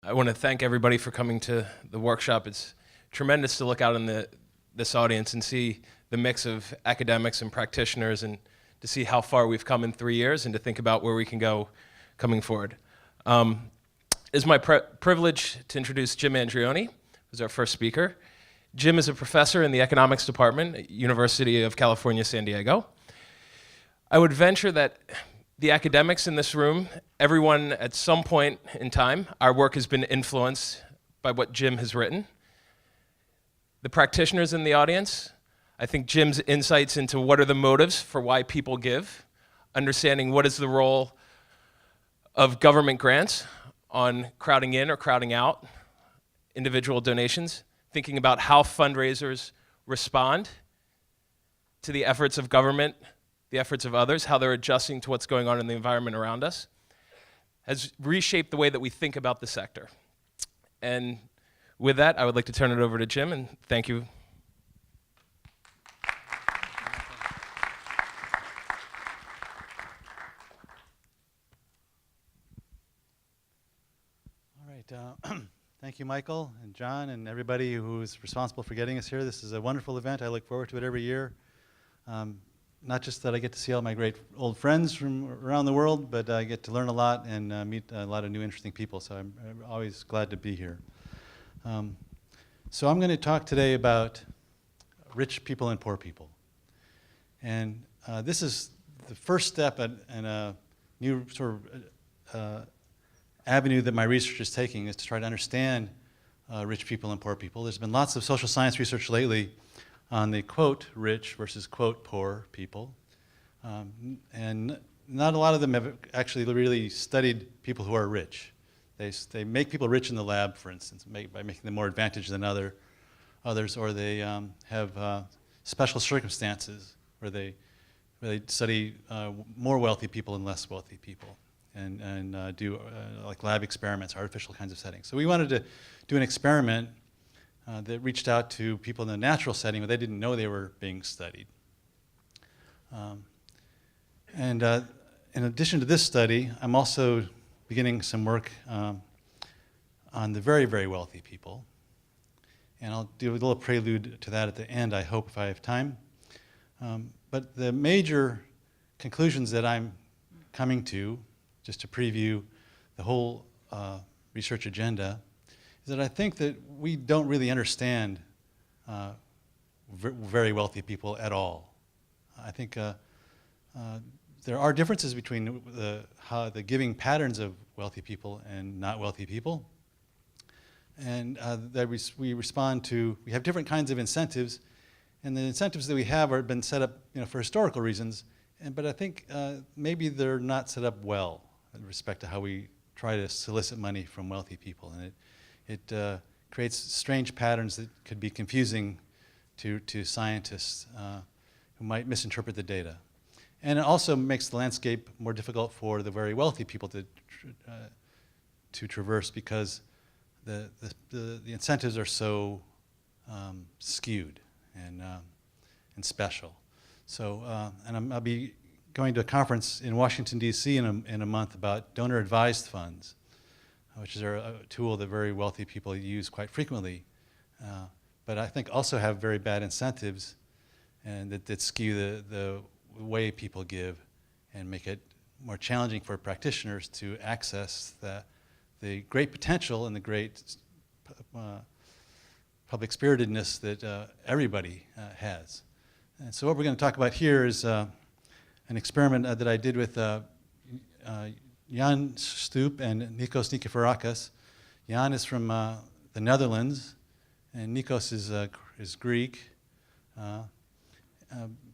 I want to thank everybody for coming to the workshop. It's tremendous to look out in this audience and see the mix of academics and practitioners, and to see how far we've come in 3 years, and to think about where we can go coming forward. It's my privilege to introduce Jim Andreoni, who's our first speaker. Jim is a professor in the economics department at University of California, San Diego. I would venture that the academics in this room, everyone at some point in time, our work has been influenced by what Jim has written. The practitioners in the audience, I think Jim's insights into what are the motives for why people give, understanding what is the role of government grants on crowding in or crowding out individual donations, thinking about how fundraisers respond to the efforts of government, the efforts of others, how they're adjusting to what's going on in the environment around us, has reshaped the way that we think about the sector. And with that, I would like to turn it over to Jim, and thank you. Thank you, Michael and John and everybody who is responsible for getting us here. This is a wonderful event. I look forward to it every year. Not just that I get to see all my great old friends from around the world, but I get to learn a lot and meet a lot of new interesting people, so I'm always glad to be here. So I'm going to talk today about rich people and poor people. And this is the first step in a new sort of avenue that my research is taking, is to try to understand rich people and poor people. There's been lots of social science research lately on the quote rich versus quote poor people. And not a lot of them have actually really studied people who are rich. They make people rich in the lab, for instance, by making them more advantaged than others, or they have special circumstances where they study more wealthy people and less wealthy people, and do like lab experiments, artificial kinds of settings. So we wanted to do an experiment that reached out to people in the natural setting where they didn't know they were being studied. In addition to this study, I'm also beginning some work on the very, very wealthy people. And I'll do a little prelude to that at the end, I hope, if I have time. But the major conclusions that I'm coming to, just to preview the whole research agenda, is that I think that we don't really understand very wealthy people at all. I think there are differences between the giving patterns of wealthy people and not wealthy people. And that we have different kinds of incentives, and the incentives that we have have been set up, for historical reasons, but I think maybe they're not set up well with respect to how we try to solicit money from wealthy people. And it creates strange patterns that could be confusing to scientists who might misinterpret the data. And it also makes the landscape more difficult for the very wealthy people to traverse, because the incentives are so skewed and special. So, and I'll be going to a conference in Washington, D.C. in a month about donor-advised funds, which is a tool that very wealthy people use quite frequently, but I think also have very bad incentives, and that skew the way people give and make it more challenging for practitioners to access the great potential and the great public spiritedness that everybody has. And so what we're going to talk about here is an experiment that I did with Jan Stoop and Nikos Nikiforakis. Jan is from the Netherlands, and Nikos is Greek.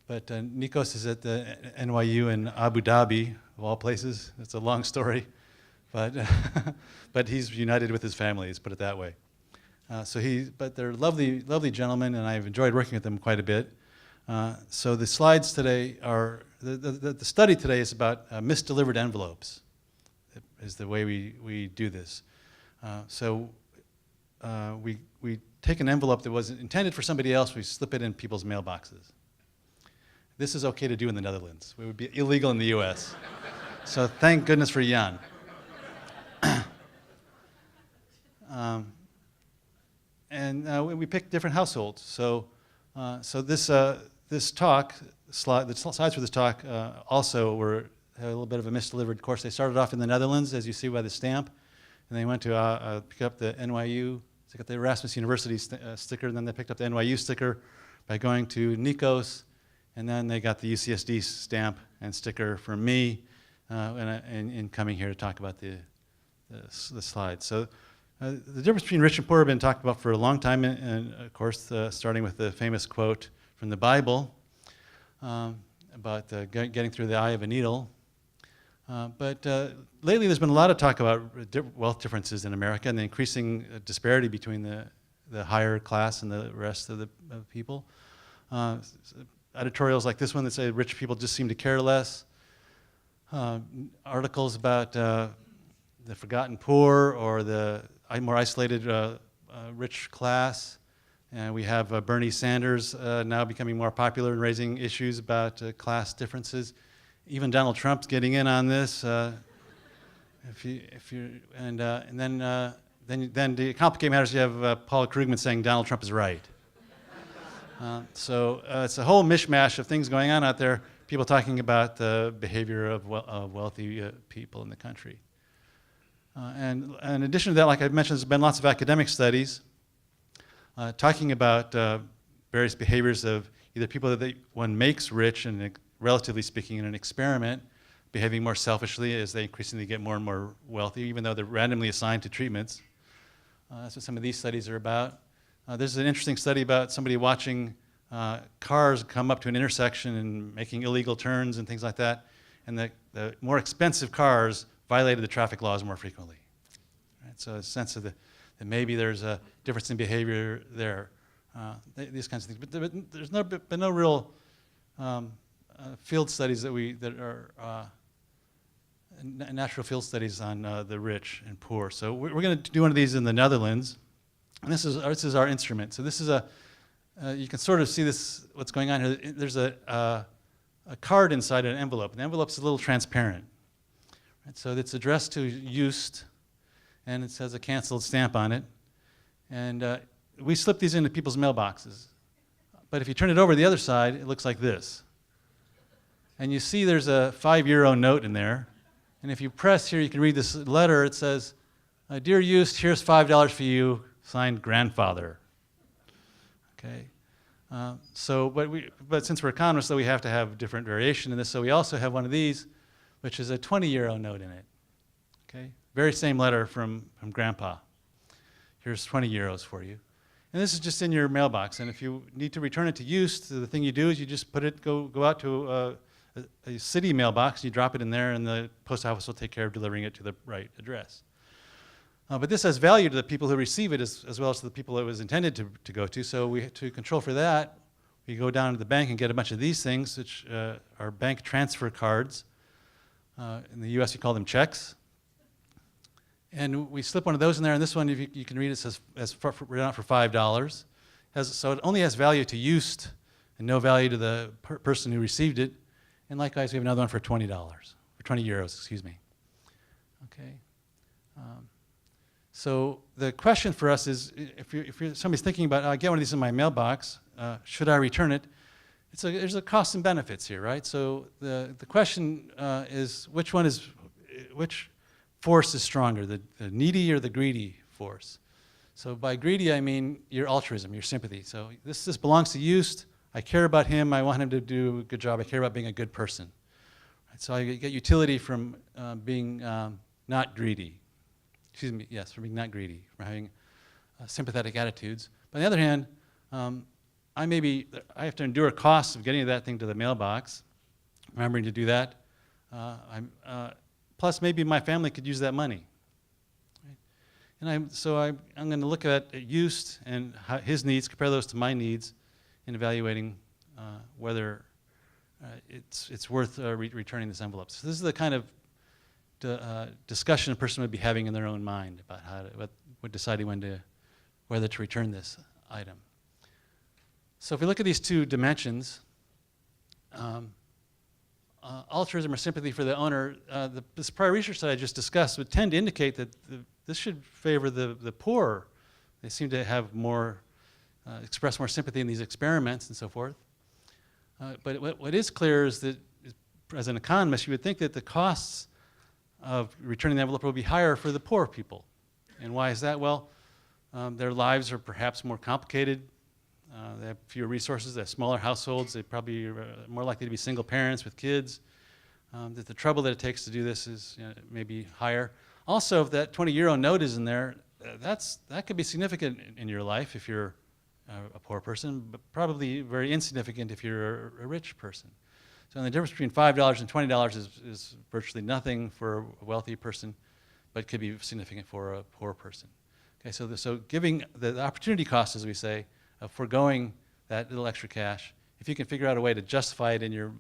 But Nikos is at the NYU in Abu Dhabi, of all places. It's a long story, but but he's united with his family, let's put it that way. But they're lovely, lovely gentlemen, and I've enjoyed working with them quite a bit. So the slides today are, the study today is about misdelivered envelopes, is the way we do this. We take an envelope that was intended for somebody else, we slip it in people's mailboxes. This is okay to do in the Netherlands. It would be illegal in the US. So thank goodness for Jan. We picked different households. So this talk, the slides for this talk also had a little bit of a misdelivered course. They started off in the Netherlands, as you see by the stamp, and they went to pick up the NYU, they got the Erasmus University sticker, and then they picked up the NYU sticker by going to Nikos, and then they got the UCSD stamp and sticker from me in coming here to talk about the slides. So the difference between rich and poor have been talked about for a long time, and of course, starting with the famous quote from the Bible about getting through the eye of a needle. But lately, there's been a lot of talk about wealth differences in America and the increasing disparity between the higher class and the rest of the people. Editorials like this one that say rich people just seem to care less. Articles about the forgotten poor or the more isolated rich class. And we have Bernie Sanders now becoming more popular and raising issues about class differences. Even Donald Trump's getting in on this. Then the complicated matters, you have Paul Krugman saying Donald Trump is right. So it's a whole mishmash of things going on out there. People talking about the behavior of wealthy people in the country. And in addition to that, like I mentioned, there's been lots of academic studies talking about various behaviors of either people that one makes rich, and relatively speaking, in an experiment, behaving more selfishly as they increasingly get more and more wealthy, even though they're randomly assigned to treatments. That's what some of these studies are about. There's an interesting study about somebody watching cars come up to an intersection and making illegal turns and things like that, and the more expensive cars violated the traffic laws more frequently. Right? So a sense of that maybe there's a difference in behavior there, these kinds of things. But there's been no real field studies that are natural field studies on the rich and poor. So we're going to do one of these in the Netherlands, and this is our instrument. So this is you can sort of see this, what's going on here. There's a card inside an envelope, and the envelope's a little transparent. Right? So it's addressed to Joost, and it says a canceled stamp on it. And we slip these into people's mailboxes. But if you turn it over to the other side, it looks like this. And you see there's a €5 note in there. And if you press here, you can read this letter. It says, "Dear Joost, here's $5 for you, signed grandfather." Okay. But since we're economists, though, we have to have different variation in this. So we also have one of these, which is a €20 note in it. Okay. Very same letter from Grandpa. Here's €20 for you. And this is just in your mailbox. And if you need to return it to Joost, the thing you do is you just go out to a city mailbox, you drop it in there, and the post office will take care of delivering it to the right address. But this has value to the people who receive it as well as to the people it was intended to go to. So to control for that, we go down to the bank and get a bunch of these things, which are bank transfer cards. In the US, you call them checks. And we slip one of those in there, and this one, if you can read it, says written out for $5. So it only has value to Joost and no value to the person who received it. And likewise, we have another one for $20, for €20, excuse me. Okay. So the question for us is, if somebody's thinking about, I get one of these in my mailbox, should I return it? There's a costs and benefits here, right? So the question is, which force is stronger, the needy or the greedy force? So by greedy, I mean your altruism, your sympathy. So this belongs to Joost. I care about him. I want him to do a good job. I care about being a good person. Right? So I get utility from being not greedy. Excuse me, yes, from being not greedy, from having sympathetic attitudes. But on the other hand, I have to endure costs of getting that thing to the mailbox, remembering to do that. Plus, maybe my family could use that money. Right? And I'm going to look at Joost and his needs, compare those to my needs, in evaluating whether it's worth returning this envelope. So this is the kind of discussion a person would be having in their own mind about deciding whether to return this item. So if we look at these two dimensions, altruism or sympathy for the owner, this prior research that I just discussed would tend to indicate that this should favor the poor. They seem to have more, express more sympathy in these experiments and so forth. But what is clear is that, as an economist, you would think that the costs of returning the envelope will be higher for the poor people. And why is that? Well, their lives are perhaps more complicated. They have fewer resources. They have smaller households. They probably are more likely to be single parents with kids. That the trouble that it takes to do this is maybe higher. Also, if that 20-euro note is in there, that could be significant in your life if you're a poor person, but probably very insignificant if you're a rich person. So the difference between $5 and $20 is virtually nothing for a wealthy person, but could be significant for a poor person. Okay, so giving the opportunity cost, as we say, of foregoing that little extra cash, if you can figure out a way to justify it in your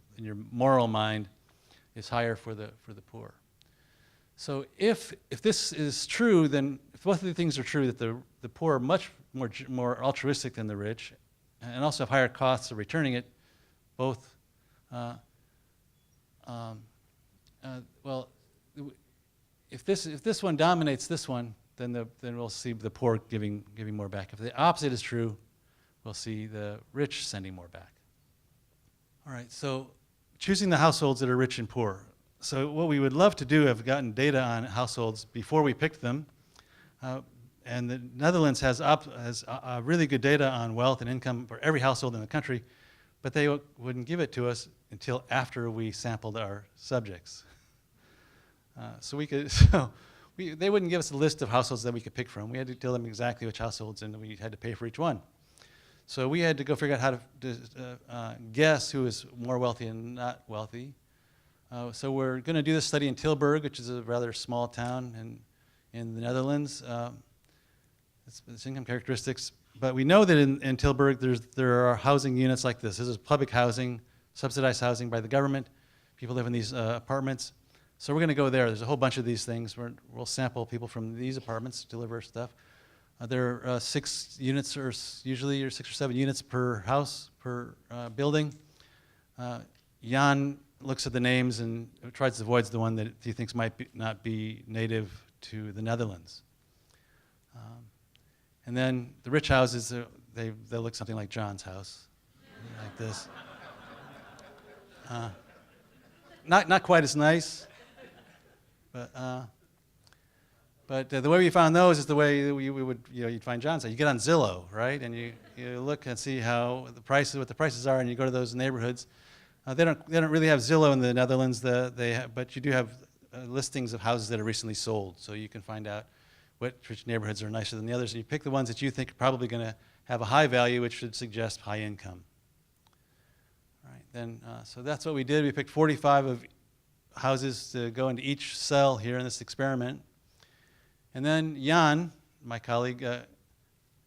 moral mind, is higher for the poor. So if this is true, then if both of the things are true, that the poor are much more altruistic than the rich, and also have higher costs of returning it, both. Well, if this one dominates this one, then we'll see the poor giving more back. If the opposite is true, we'll see the rich sending more back. All right, so choosing the households that are rich and poor. So what we would love to do, have gotten data on households before we picked them, and the Netherlands has really good data on wealth and income for every household in the country, but they wouldn't give it to us until after we sampled our subjects. They wouldn't give us a list of households that we could pick from. We had to tell them exactly which households, and we had to pay for each one. So we had to go figure out how to guess who is more wealthy and not wealthy. So we're going to do this study in Tilburg, which is a rather small town in the Netherlands. Its income characteristics. But we know that in Tilburg there are housing units like this. This is public housing, subsidized housing by the government. People live in these apartments. So we're going to go there. There's a whole bunch of these things. We'll sample people from these apartments, deliver stuff. There are 6 units, or usually 6 or 7 units per house, per building. Jan looks at the names and tries to avoid the one that he thinks might not be native to the Netherlands. And then the rich houses, they look something like John's house, like this. Not quite as nice, but the way we found those is the way that we would, you'd find John's house. You get on Zillow, right, and you look and see what the prices are, and you go to those neighborhoods. They don't really have Zillow in the Netherlands, but you do have listings of houses that are recently sold, so you can find out which neighborhoods are nicer than the others, and you pick the ones that you think are probably going to have a high value, which should suggest high income. All right, then, so that's what we did. We picked 45 of houses to go into each cell here in this experiment. And then Jan, my colleague,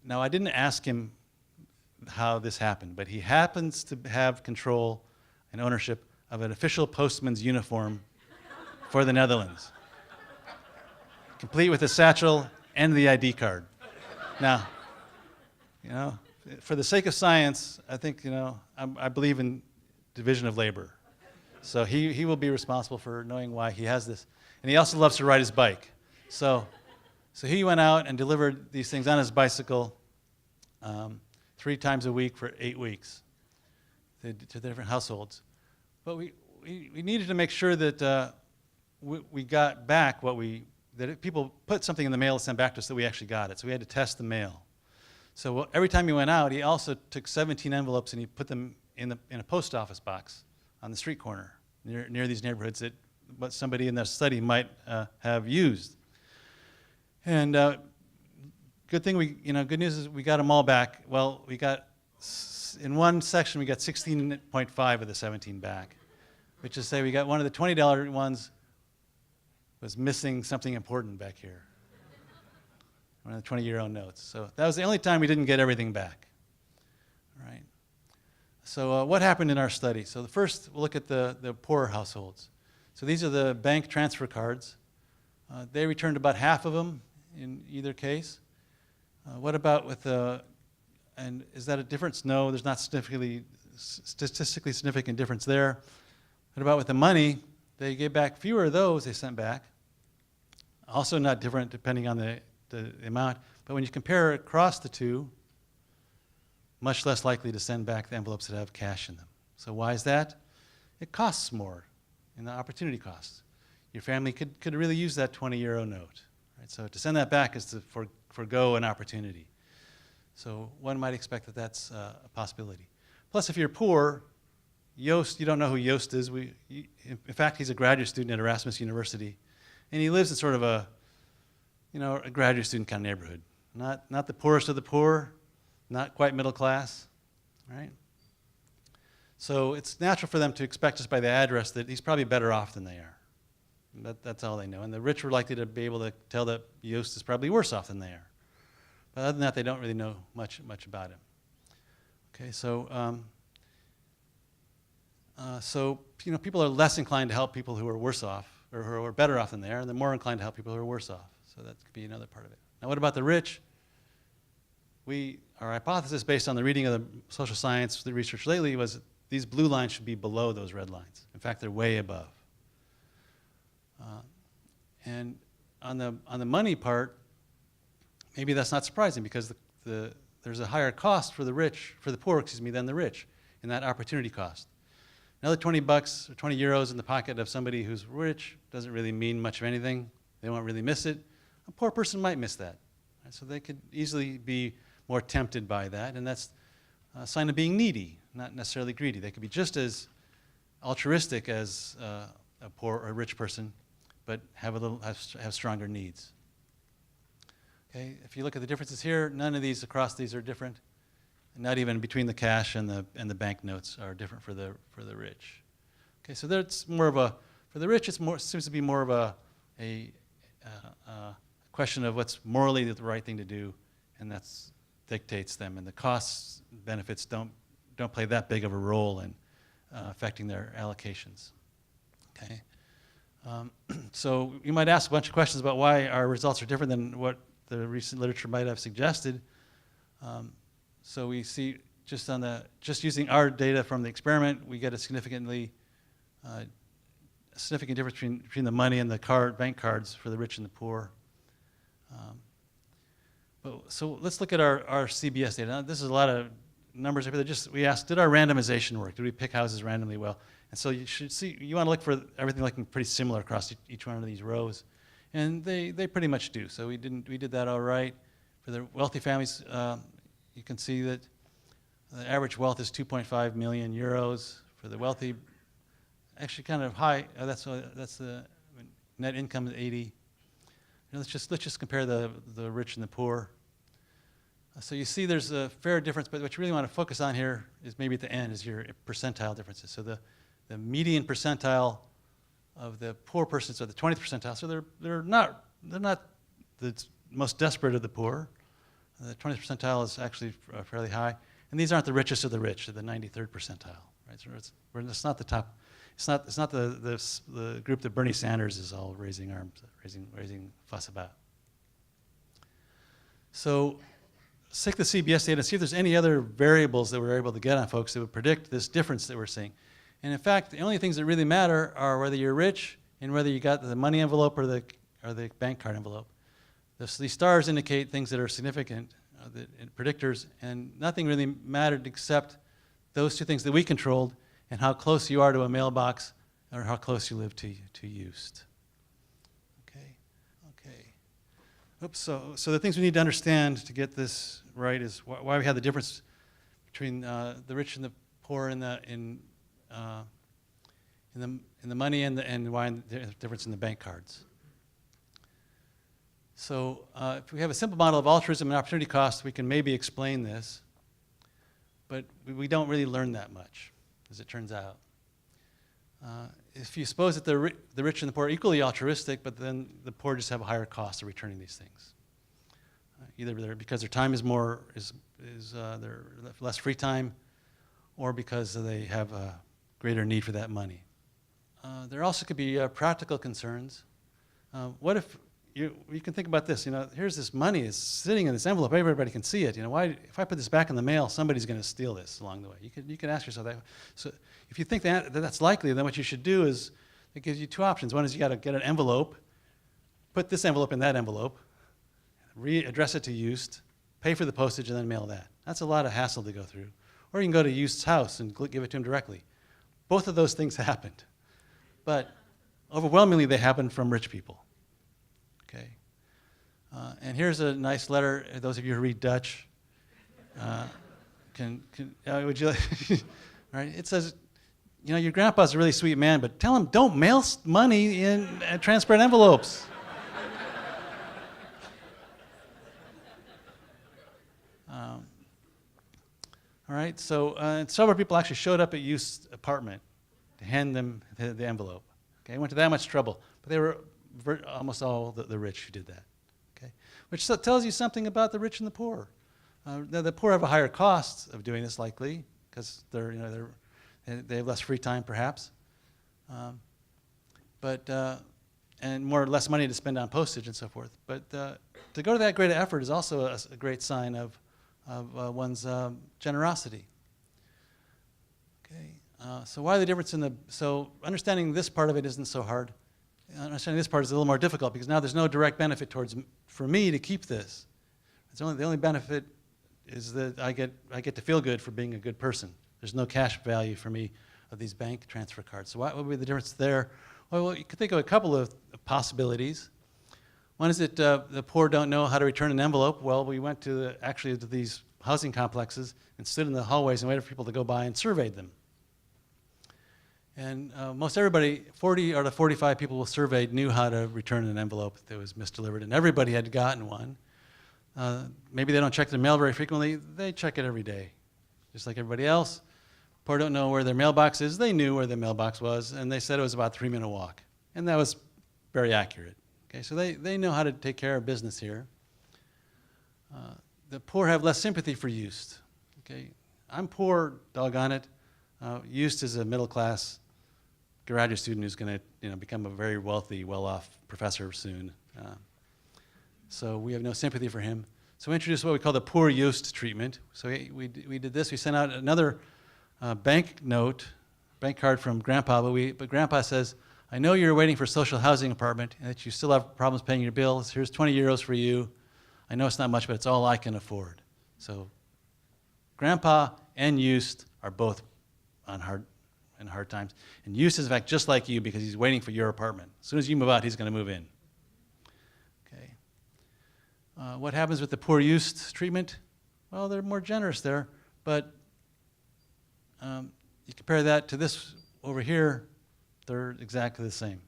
now I didn't ask him how this happened, but he happens to have control and ownership of an official postman's uniform for the Netherlands, complete with a satchel and the ID card. Now, for the sake of science, I think, I believe in division of labor. So he will be responsible for knowing why he has this. And he also loves to ride his bike. So he went out and delivered these things on his bicycle 3 times a week for 8 weeks to the different households. But we needed to make sure that we got back that if people put something in the mail and sent back to us, that we actually got it. So we had to test the mail. So every time he went out, he also took 17 envelopes and he put them in a post office box on the street corner near these neighborhoods that what somebody in their study might have used. And good news is we got them all back. Well, in one section we got 16.5 of the 17 back, which is to say we got one of the $20 ones was missing something important back here. One of the 20-euro notes. So that was the only time we didn't get everything back. All right. So what happened in our study? So first, we'll look at the poorer households. So these are the bank transfer cards. They returned about half of them in either case. What about and is that a difference? No, there's not statistically significant difference there. What about with the money? They gave back fewer of those they sent back. Also not different depending on the amount, but when you compare across the two, much less likely to send back the envelopes that have cash in them. So why is that? It costs more in the opportunity costs. Your family could really use that 20 € note. Right? So to send that back is to forgo an opportunity. So one might expect that that's a possibility. Plus, if you're poor, Joost, you don't know who Joost is. In fact, he's a graduate student at Erasmus University, and he lives in sort of a graduate student kind of neighborhood. Not the poorest of the poor, not quite middle class, right? So it's natural for them to expect just by the address that he's probably better off than they are. That's all they know. And the rich were likely to be able to tell that Joost is probably worse off than they are. But other than that, they don't really know much about him. Okay, so people are less inclined to help people who are worse off or who are better off than they are, and they're more inclined to help people who are worse off. So that could be another part of it. Now, what about the rich? Our hypothesis, based on the reading of the social science the research lately, was that these blue lines should be below those red lines. In fact, they're way above. And on the money part, maybe that's not surprising because there's a higher cost for the poor, than the rich in that opportunity cost. Another $20 or 20 euros in the pocket of somebody who's rich doesn't really mean much of anything. They won't really miss it. A poor person might miss that. Right? So they could easily be more tempted by that, and that's a sign of being needy, not necessarily greedy. They could be just as altruistic as a poor or a rich person, but have stronger needs. Okay, if you look at the differences here, none of these across these are different. Not even between the cash and the banknotes are different for the rich. Okay, so that's more of for the rich, seems to be more of a question of what's morally the right thing to do, and that dictates them. And the costs, benefits don't play that big of a role in affecting their allocations. Okay, so you might ask a bunch of questions about why our results are different than what the recent literature might have suggested. So we see just using our data from the experiment, we get a significant difference between the money and the bank cards for the rich and the poor. So let's look at our CBS data. Now, this is a lot of numbers. We asked, did our randomization work? Did we pick houses randomly well? And so you should see, you want to look for everything looking pretty similar across each one of these rows. And they pretty much do. So we did that all right. For the wealthy families, you can see that the average wealth is 2.5 million euros. For the wealthy, actually kind of high. That's the net income is 80. Let's just compare the rich and the poor. So you see there's a fair difference, but what you really want to focus on here is maybe at the end is your percentile differences. So the median percentile of the poor persons are the 20th percentile. So they're not the most desperate of the poor. The 20th percentile is actually fairly high, and these aren't the richest of the rich. They're the 93rd percentile. Right? So it's not the top. It's not the group that Bernie Sanders is all raising fuss about. So take the CBS data and see if there's any other variables that we're able to get on folks that would predict this difference that we're seeing. And in fact, the only things that really matter are whether you're rich and whether you got the money envelope or the bank card envelope. These stars indicate things that are significant, predictors, and nothing really mattered except those two things that we controlled and how close you are to a mailbox or how close you live to Joost. Okay. Oops. So the things we need to understand to get this right is why we have the difference between the rich and the poor in the money and why the difference in the bank cards. So if we have a simple model of altruism and opportunity cost, we can maybe explain this, but we don't really learn that much, as it turns out. If you suppose that the rich and the poor are equally altruistic, but then the poor just have a higher cost of returning these things, either because their time is they're less free time, or because they have a greater need for that money. There also could be practical concerns. What if you can think about this? Here's this money is sitting in this envelope. Everybody can see it. Why? If I put this back in the mail, somebody's going to steal this along the way. You can ask yourself that. So if you think that's likely, then what you should do is it gives you two options. One is you got to get an envelope, put this envelope in that envelope, address it to Used, pay for the postage, and then mail that. That's a lot of hassle to go through. Or you can go to Used's house and give it to him directly. Both of those things happened. But overwhelmingly, they happened from rich people. Okay. And here's a nice letter. Those of you who read Dutch, would you? Right? It says, you know, your grandpa's a really sweet man, but tell him don't mail money in transparent envelopes. All right. So several people actually showed up at Used's apartment to hand them the envelope. Okay. Went to that much trouble, but they were almost all the rich who did that. Okay. Which tells you something about the rich and the poor. The poor have a higher cost of doing this, likely, because they have less free time, perhaps, and less money to spend on postage and so forth. But to go to that great effort is also a great sign of one's generosity. Okay. So why the difference so understanding this part of it isn't so hard. Understanding this part is a little more difficult because now there's no direct benefit for me to keep this. The only benefit is that I get to feel good for being a good person. There's no cash value for me of these bank transfer cards. So what would be the difference there? Well, you could think of a couple of possibilities. One is that the poor don't know how to return an envelope. Well, we went to these housing complexes and stood in the hallways and waited for people to go by and surveyed them. And most everybody, 40 out of 45 people who surveyed knew how to return an envelope that was misdelivered, and everybody had gotten one. Maybe they don't check their mail very frequently. They check it every day, just like everybody else. Poor don't know where their mailbox is. They knew where their mailbox was, and they said it was about a 3-minute walk. And that was very accurate. Okay, so they know how to take care of business here. The poor have less sympathy for Used. Okay, I'm poor, doggone it. Used is a middle-class graduate student who's going to become a very wealthy, well-off professor soon. So we have no sympathy for him. So we introduced what we call the poor Used treatment. So we did this. We sent out another bank card from Grandpa, but Grandpa says, I know you're waiting for social housing apartment and that you still have problems paying your bills. Here's 20 euros for you. I know it's not much, but it's all I can afford. So Grandpa and Used are both in hard times. And Used is, in fact, just like you because he's waiting for your apartment. As soon as you move out, he's going to move in. What happens with the poor Used treatment? Well, they're more generous there, but you compare that to this over here, they're exactly the same.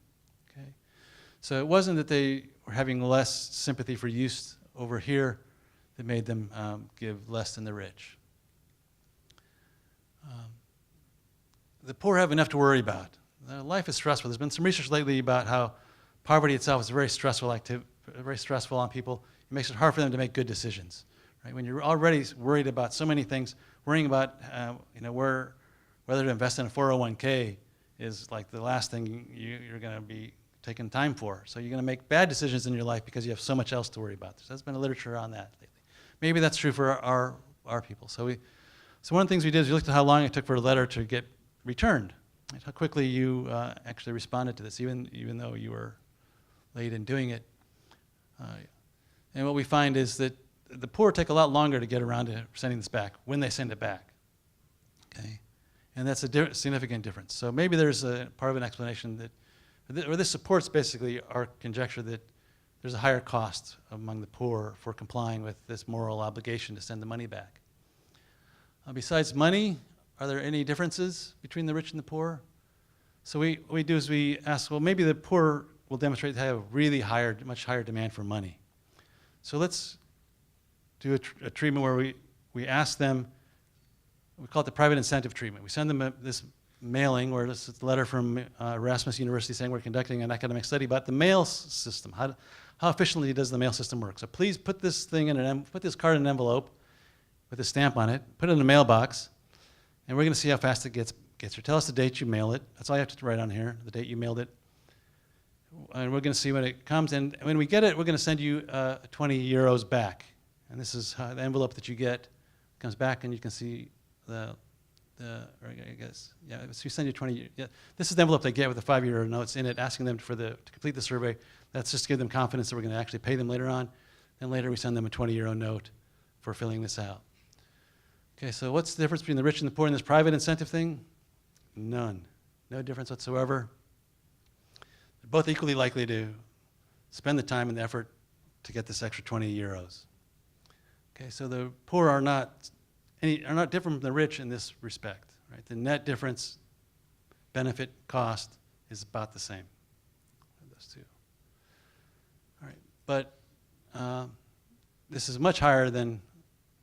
Okay? So it wasn't that they were having less sympathy for Used over here that made them give less than the rich. The poor have enough to worry about. Life is stressful. There's been some research lately about how poverty itself is very stressful on people. It makes it hard for them to make good decisions. Right? When you're already worried about so many things, worrying about whether to invest in a 401k is like the last thing you're going to be taking time for. So you're going to make bad decisions in your life because you have so much else to worry about. There's been a literature on that lately. Maybe that's true for our people. So one of the things we did is we looked at how long it took for a letter to get returned, right? How quickly you actually responded to this, even though you were late in doing it. And what we find is that the poor take a lot longer to get around to sending this back when they send it back. Okay, and that's a significant difference. So maybe there's a part of an explanation or this supports basically our conjecture that there's a higher cost among the poor for complying with this moral obligation to send the money back. Besides money, are there any differences between the rich and the poor? So what we do is we ask, well, maybe the poor will demonstrate they have a really much higher demand for money. So let's do a treatment where we ask them, we call it the private incentive treatment. We send them this mailing, or this is a letter from Erasmus University saying we're conducting an academic study about the mail system. How efficiently does the mail system work? So please put this thing put this card in an envelope with a stamp on it, put it in a mailbox, and we're going to see how fast it gets here. Tell us the date you mail it. That's all you have to write on here, the date you mailed it. And we're going to see when it comes. And when we get it, we're going to send you 20 euros back. And this is the envelope that you get comes back, and you can see the or I guess, yeah, we send you 20, yeah. This is the envelope they get with the €5 notes in it, asking them to complete the survey. That's just to give them confidence that we're going to actually pay them later on. And later we send them a €20 note for filling this out. Okay, so what's the difference between the rich and the poor in this private incentive thing? None. No difference whatsoever. They're both equally likely to spend the time and the effort to get this extra €20. Okay, so the poor are not different from the rich in this respect, right? The net difference, benefit, cost is about the same for those two. All right, but this is much higher than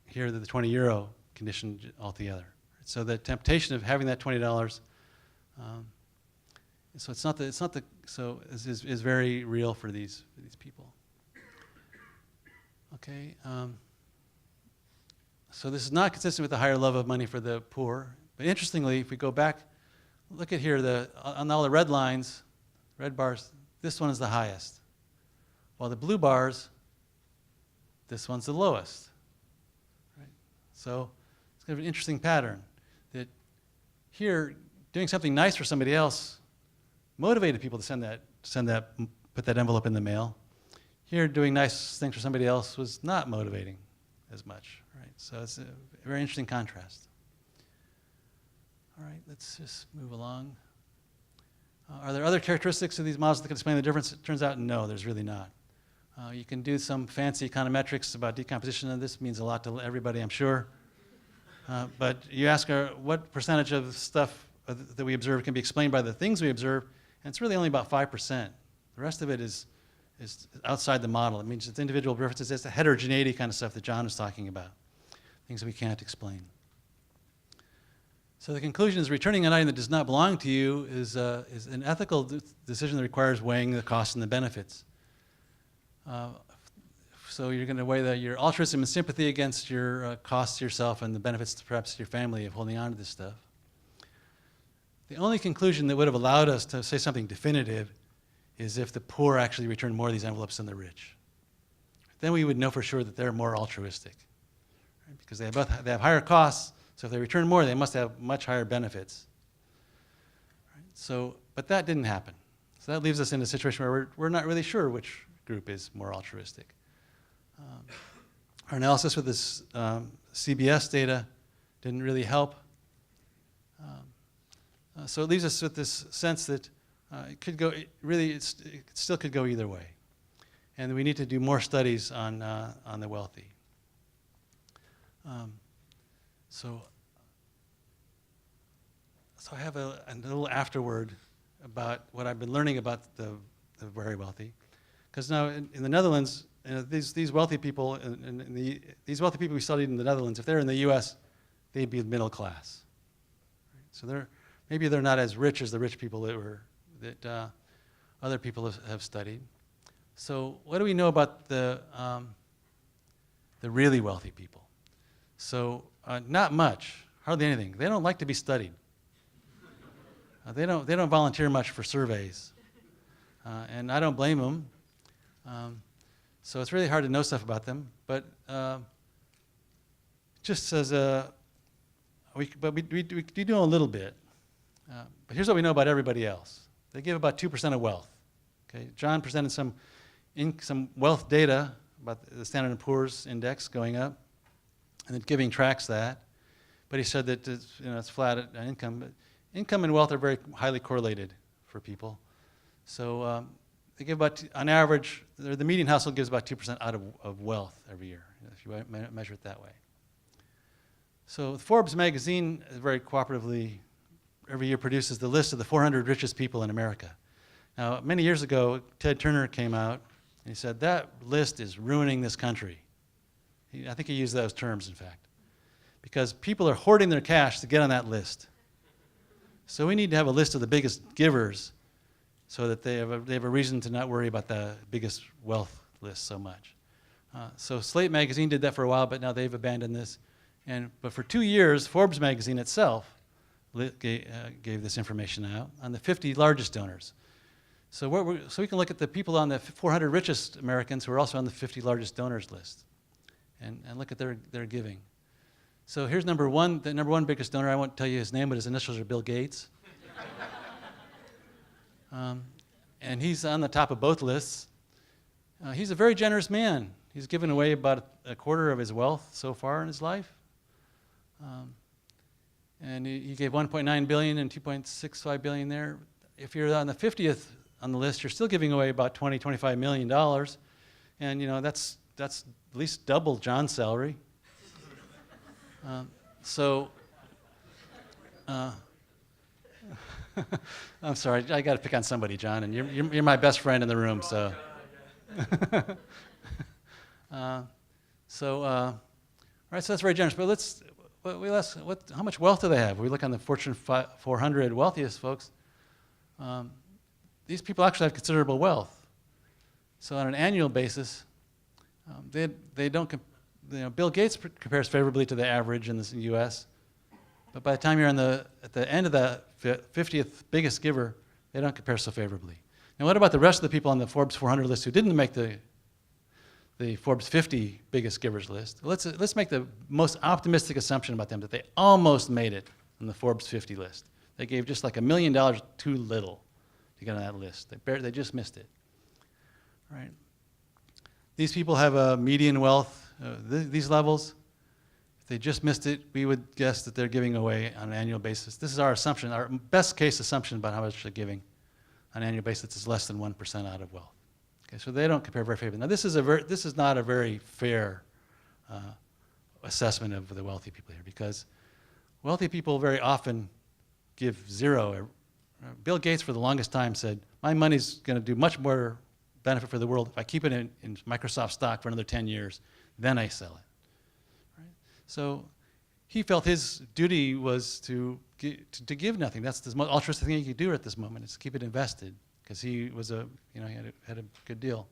here the €20 condition altogether. So the temptation of having that $20, so is very real for these people. Okay. So this is not consistent with the higher love of money for the poor. But interestingly, if we go back, look at here, on all the red lines, red bars, this one is the highest. While the blue bars, this one's the lowest. Right? So it's kind of an interesting pattern that here, doing something nice for somebody else motivated people to put that envelope in the mail. Here, doing nice things for somebody else was not motivating as much. Right? So it's a very interesting contrast. All right, let's just move along. Are there other characteristics of these models that can explain the difference? It turns out no, there's really not. You can do some fancy econometrics about decomposition, and this means a lot to everybody, I'm sure. But you ask what percentage of stuff that we observe can be explained by the things we observe, and it's really only about 5%. The rest of it is outside the model. It means it's individual preferences. It's the heterogeneity kind of stuff that John was talking about, things that we can't explain. So the conclusion is returning an item that does not belong to you is an ethical decision that requires weighing the costs and the benefits. So you're going to weigh your altruism and sympathy against your costs to yourself and the benefits to perhaps your family of holding on to this stuff. The only conclusion that would have allowed us to say something definitive is if the poor actually return more of these envelopes than the rich. Then we would know for sure that they're more altruistic, right? Because they have higher costs, so if they return more, they must have much higher benefits. Right? So, but that didn't happen. So that leaves us in a situation where we're not really sure which group is more altruistic. Our analysis with this CBS data didn't really help. So it leaves us with this sense that it could go, it still could go either way. And we need to do more studies on the wealthy. So I have a little afterword about what I've been learning about the very wealthy. Because now in the Netherlands, these wealthy people, these wealthy people we studied in the Netherlands, if they're in the US, they'd be middle class. Right? So maybe they're not as rich as the rich people that other people have studied. So what do we know about the really wealthy people? So not much, hardly anything. They don't like to be studied. They don't volunteer much for surveys, and I don't blame them. So it's really hard to know stuff about them. But just as we do know a little bit. But here's what we know about everybody else. They give about 2% of wealth. Okay, John presented some wealth data about the Standard & Poor's index going up, and that giving tracks that. But he said that it's flat at income. But income and wealth are very highly correlated for people. So they give about, on average, the median household gives about 2% out of wealth every year, if you measure it that way. So Forbes magazine very cooperatively every year produces the list of the 400 richest people in America. Now, many years ago, Ted Turner came out and he said, that list is ruining this country. I think he used those terms, in fact, because people are hoarding their cash to get on that list. So we need to have a list of the biggest givers so that they have a reason to not worry about the biggest wealth list so much. So Slate magazine did that for a while, but now they've abandoned this. But for 2 years, Forbes magazine itself gave this information out on the 50 largest donors. So we can look at the people on the 400 richest Americans who are also on the 50 largest donors list and look at their giving. So here's number one, the number one biggest donor. I won't tell you his name, but his initials are Bill Gates. And he's on the top of both lists. He's a very generous man. He's given away about a quarter of his wealth so far in his life. And he gave 1.9 billion and 2.65 billion there. If you're on the 50th on the list, you're still giving away about $25 million. And you know, that's at least double John's salary. I'm sorry, I got to pick on somebody, John, and you're my best friend in the room, so. All right, so that's very generous. But how much wealth do they have? We look on the Fortune 400 wealthiest folks. These people actually have considerable wealth. So on an annual basis, they don't. Bill Gates compares favorably to the average in the U.S. But by the time you're at the end of the 50th biggest giver, they don't compare so favorably. Now, what about the rest of the people on the Forbes 400 list who didn't make the Forbes 50 biggest givers list? Let's make the most optimistic assumption about them, that they almost made it on the Forbes 50 list. They gave just like $1 million too little to get on that list. They just missed it. Right? These people have a median wealth, these levels. If they just missed it, we would guess that they're giving away on an annual basis. This is our assumption, our best case assumption about how much they're giving on an annual basis is less than 1% out of wealth. Okay, so they don't compare very favorably. Now, this is not a very fair assessment of the wealthy people here, because wealthy people very often give zero. Bill Gates, for the longest time, said, my money's going to do much more benefit for the world if I keep it in Microsoft stock for another 10 years, then I sell it. Right? So he felt his duty was to give nothing. That's the most altruistic thing he could do at this moment, is to keep it invested, because he was he had a good deal.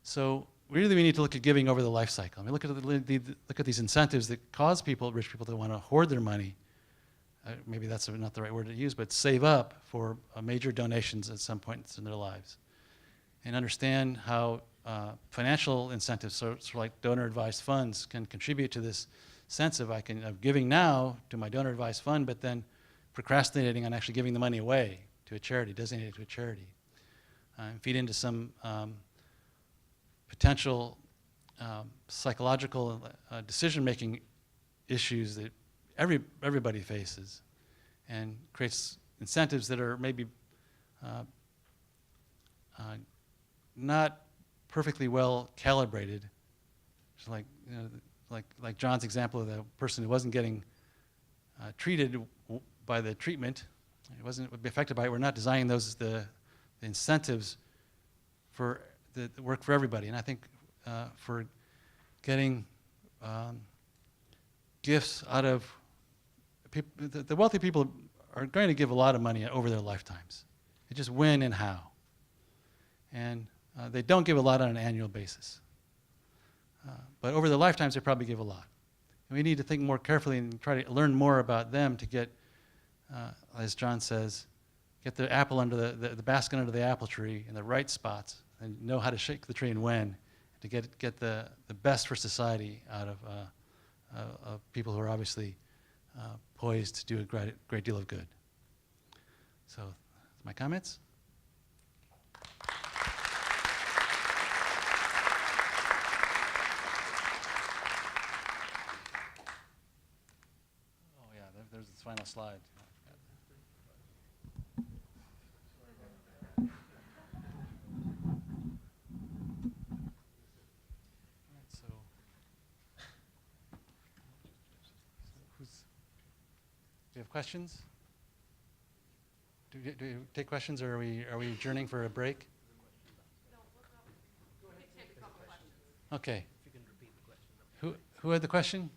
So really we need to look at giving over the life cycle. I mean, look at these incentives that cause rich people to want to hoard their money. Maybe that's not the right word to use, but save up for major donations at some point in their lives. And understand how financial incentives, sort of like donor-advised funds, can contribute to this sense of giving now to my donor-advised fund, but then procrastinating on actually giving the money away to a charity, designated to a charity. And feed into some potential psychological decision-making issues that everybody faces, and creates incentives that are maybe not perfectly well calibrated. Just like John's example of the person who wasn't getting treated by the treatment, it would be affected by it. We're not designing the incentives that work for everybody. And I think for getting gifts out of people, the wealthy people are going to give a lot of money over their lifetimes. It's just when and how. And they don't give a lot on an annual basis. But over their lifetimes, they probably give a lot. And we need to think more carefully and try to learn more about them to get, as John says, get the apple under the basket under the apple tree in the right spots, and know how to shake the tree and when, to get the best for society out of people who are obviously poised to do a great deal of good. So, my comments? Oh yeah, there's this final slide. Do you have questions? Do you take questions, or are we adjourning for a break? Okay. If you can repeat the question. Who had the question?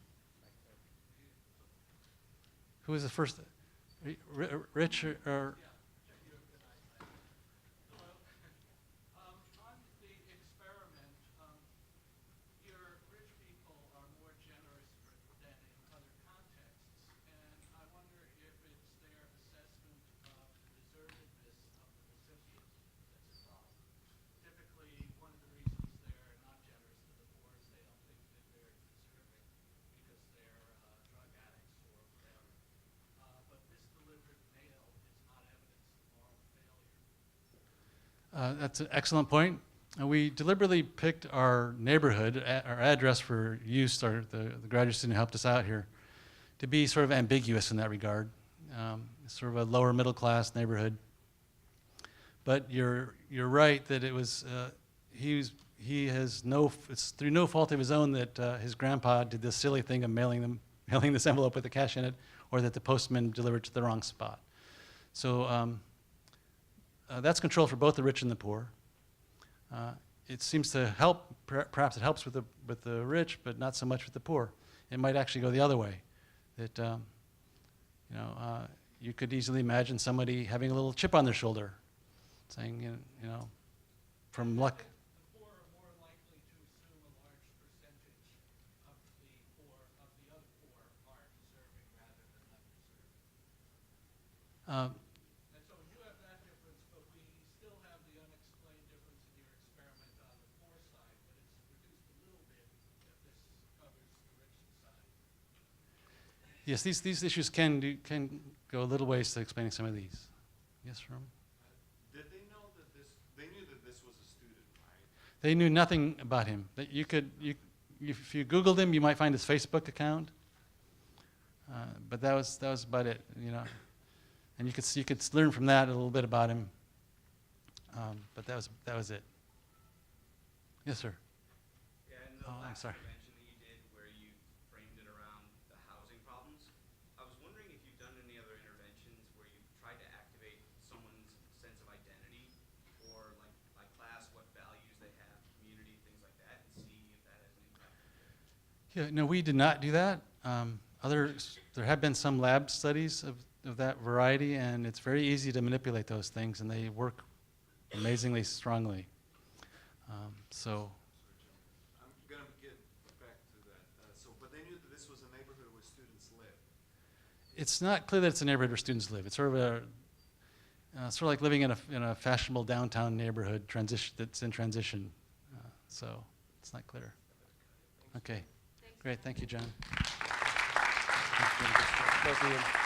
Who was the first? Rich or That's an excellent point. We deliberately picked our neighborhood, our address for use, the graduate student who helped us out here, to be sort of ambiguous in that regard. Sort of a lower middle class neighborhood. But you're right that it was, it's through no fault of his own that his grandpa did this silly thing of mailing this envelope with the cash in it, or that the postman delivered to the wrong spot. So that's control for both the rich and the poor. It seems to help, perhaps it helps with the rich, but not so much with the poor. It might actually go the other way, that you could easily imagine somebody having a little chip on their shoulder, saying, from luck. The poor are more likely to assume a large percentage of the poor, of the other poor, are deserving rather than undeserving. And so you have that difference, but we still have the unexplained difference in your experiment on the poor side, but it's reduced a little bit that this covers the rich side. Yes, these issues can go a little ways to explaining some of these. Yes, Ram? Did they know that they knew that this was a student, right? They knew nothing about him. That if you Googled him, you might find his Facebook account. But that was about it, And you could learn from that a little bit about him. But that was it. Yes, sir. Yeah, in the I'm last sorry. intervention that you did where you framed it around the housing problems, I was wondering if you've done any other interventions where you've tried to activate someone's sense of identity or like class, what values they have, community, things like that, and see if that has an impact. Yeah, no, we did not do that. There have been some lab studies of that variety, and it's very easy to manipulate those things, and they work amazingly strongly. So. I'm going to get back to that. But they knew that this was a neighborhood where students live. It's not clear that it's a neighborhood where students live. It's sort of like living in a fashionable downtown neighborhood that's in transition. So it's not clear. Okay, great. Thank you, John. Thanks.